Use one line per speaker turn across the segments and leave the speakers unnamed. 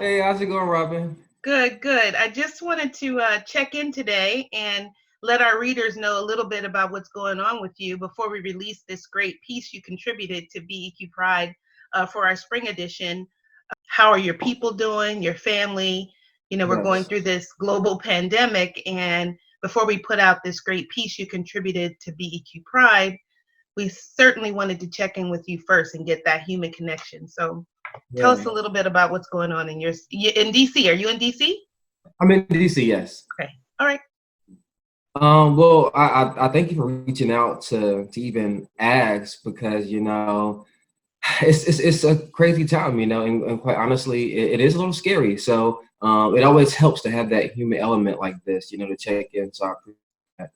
Hey, how's it going, Robin?
Good, good. I just wanted to check in today and let our readers know a little bit about what's going on with you before we release this great piece you contributed to BEQ Pride for our spring edition. How are your people doing, your family? We're going
Yes.
through this global pandemic, and before we put out this great piece you contributed to BEQ Pride, we certainly wanted to check in with you first and get that human connection. So tell us
Yeah.
a little bit about what's going on in DC. Are you in DC?
I'm in DC, yes.
Okay. All right.
Well, I thank you for reaching out to even ask because, it's a crazy time, and quite honestly, it is a little scary. So it always helps to have that human element like this, to check in. So I appreciate that.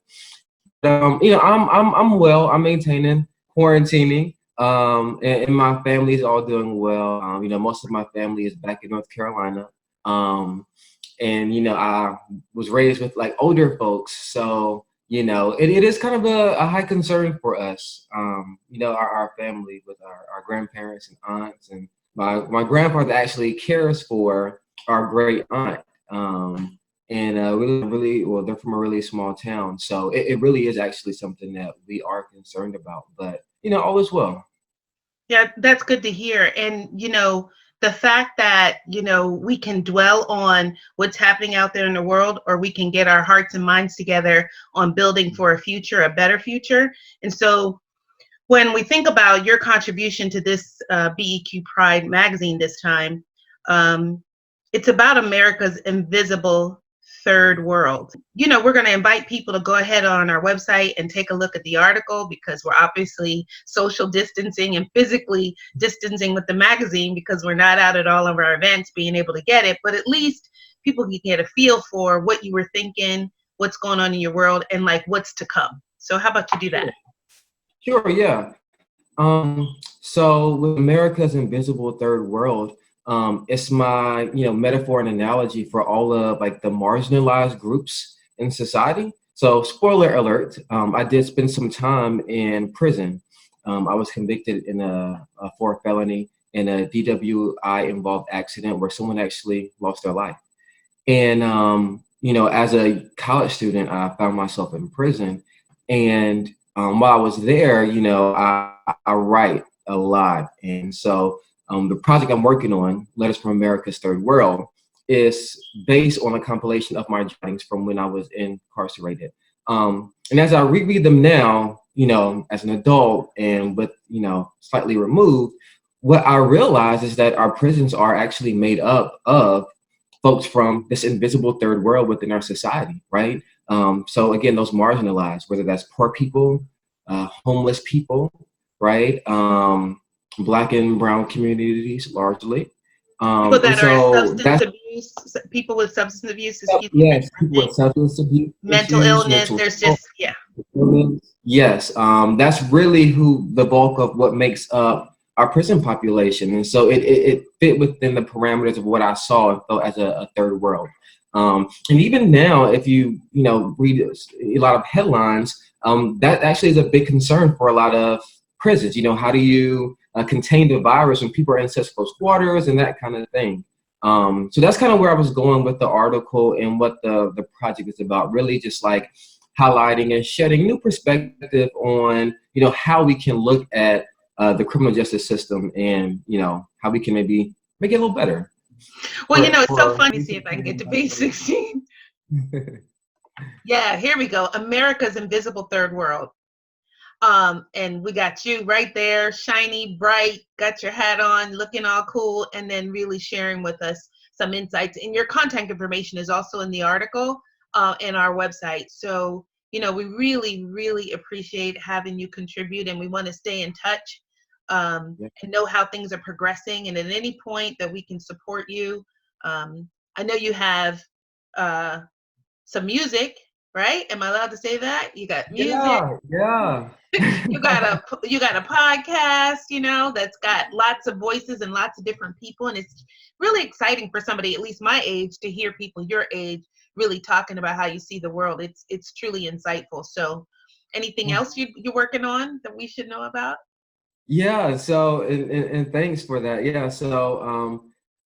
I'm well. I'm maintaining, quarantining. And my family is all doing well. Most of my family is back in North Carolina. Um, and I was raised with like older folks, so it is kind of a high concern for us. Our family with our grandparents and aunts, and my grandfather actually cares for our great aunt. And we live really well. They're from a really small town, so it really is actually something that we are concerned about. But all is well.
Yeah, that's good to hear. And, the fact that, we can dwell on what's happening out there in the world, or we can get our hearts and minds together on building for a future, a better future. And so when we think about your contribution to this BEQ Pride magazine this time, um, it's about America's invisible third world. We're going to invite people to go ahead on our website and take a look at the article, because we're obviously social distancing and physically distancing with the magazine because we're not out at all of our events being able to get it. But at least people can get a feel for what you were thinking, what's going on in your world, and like what's to come. So how about you do that?
Sure, yeah. So with America's invisible third world, it's my, metaphor and analogy for all of like the marginalized groups in society. So spoiler alert, I did spend some time in prison. I was convicted for a felony in a DWI involved accident where someone actually lost their life. And, as a college student, I found myself in prison. And while I was there, I write a lot. And so the project I'm working on, Letters from America's Third World, is based on a compilation of my writings from when I was incarcerated. And as I reread them now, as an adult and with, slightly removed, what I realize is that our prisons are actually made up of folks from this invisible third world within our society, right? So again, those marginalized, whether that's poor people, homeless people, right? Black and brown communities largely.
People
And
that are
so
substance
that's,
abuse, people with substance abuse, excuse me,
yes, people with substance abuse
mental
issues,
illness.
mental
There's
health.
just, yeah.
Yes, that's really who the bulk of what makes up our prison population, and so it fit within the parameters of what I saw and felt as a third world. And even now, if read a lot of headlines, that actually is a big concern for a lot of prisons. How do you contain the virus when people are in such close quarters and that kind of thing? So that's kind of where I was going with the article and what the project is about. Really, just like highlighting and shedding new perspective on how we can look at the criminal justice system, and how we can maybe make it a little better
Well, it's so
for
funny. Let me see if I can get to page 16. Yeah, here we go. America's invisible third world. And we got you right there, shiny, bright, got your hat on, looking all cool, and then really sharing with us some insights. And your contact information is also in the article in our website. So, we really, really appreciate having you contribute, and we want to stay in touch and know how things are progressing. And at any point that we can support you, I know you have some music, right? Am I allowed to say that? You got music.
yeah, yeah.
You got a podcast, that's got lots of voices and lots of different people, and it's really exciting for somebody at least my age to hear people your age really talking about how you see the world. It's truly insightful. So anything else you're working on that we should know about?
Yeah, so and thanks for that. Yeah, so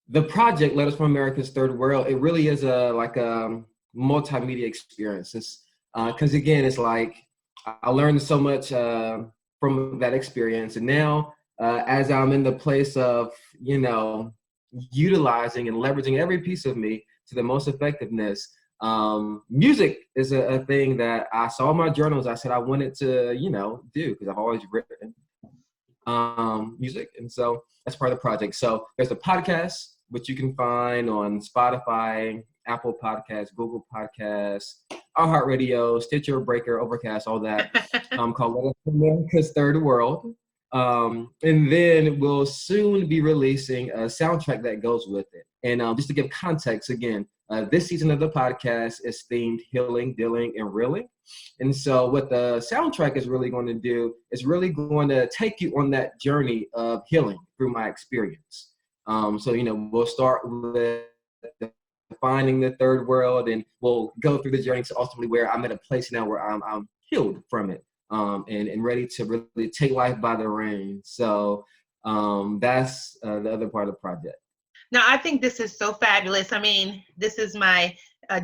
The project Letters from America's Third World, it really is a like a multimedia experience. It's because again, it's like I learned so much from that experience, and now as I'm in the place of utilizing and leveraging every piece of me to the most effectiveness. Music is a thing that I saw in my journals. I said I wanted to do because I've always written music, and so that's part of the project. So there's a podcast which you can find on Spotify, Apple Podcasts, Google Podcasts, iHeartRadio, Stitcher, Breaker, Overcast, all that, called Letters from America's Third World. And then we'll soon be releasing a soundtrack that goes with it. And just to give context, again, this season of the podcast is themed healing, dealing, and reeling. And so what the soundtrack is really going to do is really going to take you on that journey of healing through my experience. So, we'll start with defining the third world, and we'll go through the journey to ultimately where I'm at a place now where I'm healed from it, and ready to really take life by the reins. So that's the other part of the project.
Now, I think this is so fabulous. I mean, this is my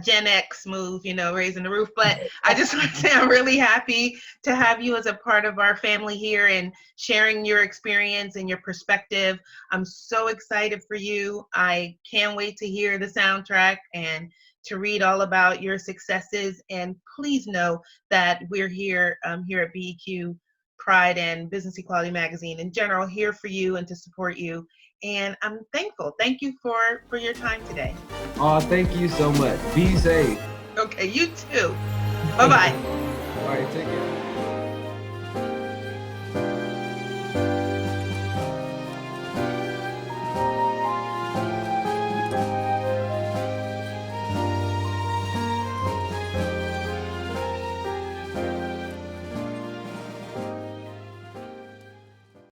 Gen X move, raising the roof. But I just want to say I'm really happy to have you as a part of our family here and sharing your experience and your perspective. I'm so excited for you. I can't wait to hear the soundtrack and to read all about your successes. And please know that we're here here at BEQ, Pride, and Business Equality Magazine in general, here for you and to support you. And I'm thankful. Thank you for your time today.
Oh, thank you so much. Be safe.
Okay, you too. Bye-bye.
All right, take care.